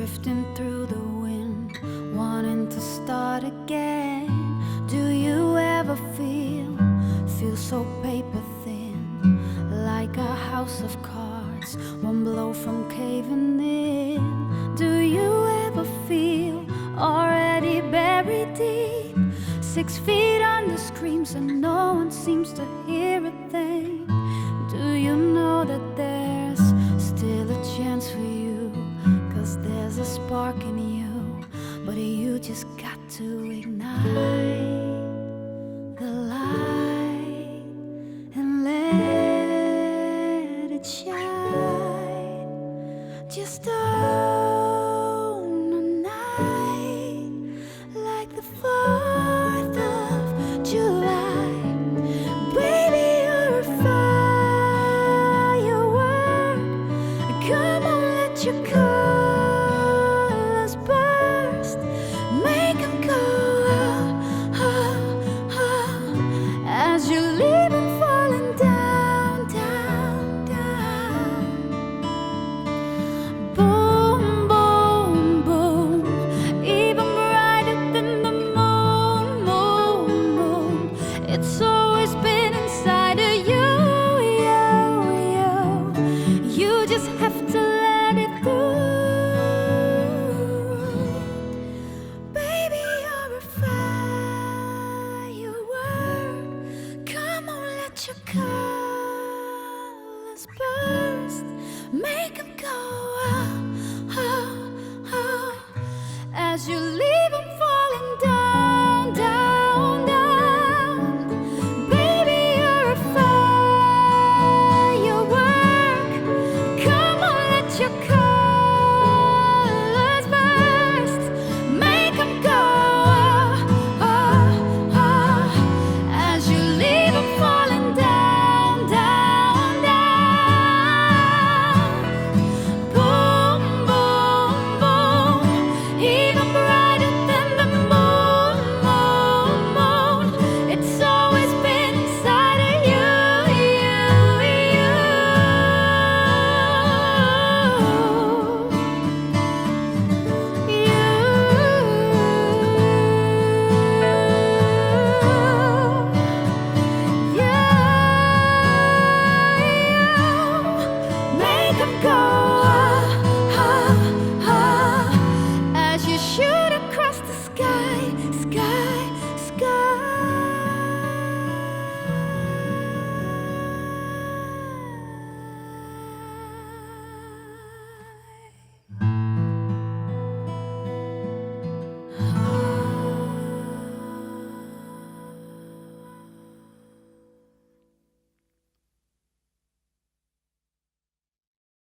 drifting through the wind, wanting to start again. Do you ever feel so paper thin, like a house of cards, one blow from caving in? Do you ever feel already buried deep, 6 feet under screams and no one seems to hear a thing? Do you know that there's still a chance for you, 'cause there's a spark in you, but you just got to ignite the light and let it shine. Just own a night like the 4th of July. Baby, you're a firework. Come on, let your colors burst. Make 'em go as you leave 'em falling down, down, down. Boom, boom, boom, even brighter than the moon, moon, moon. It's always been inside of you, you, you. You just have to let it through. Baby, you're a firework. Come on, let your colors burst. Make 'em go, oh, oh, oh, as you leave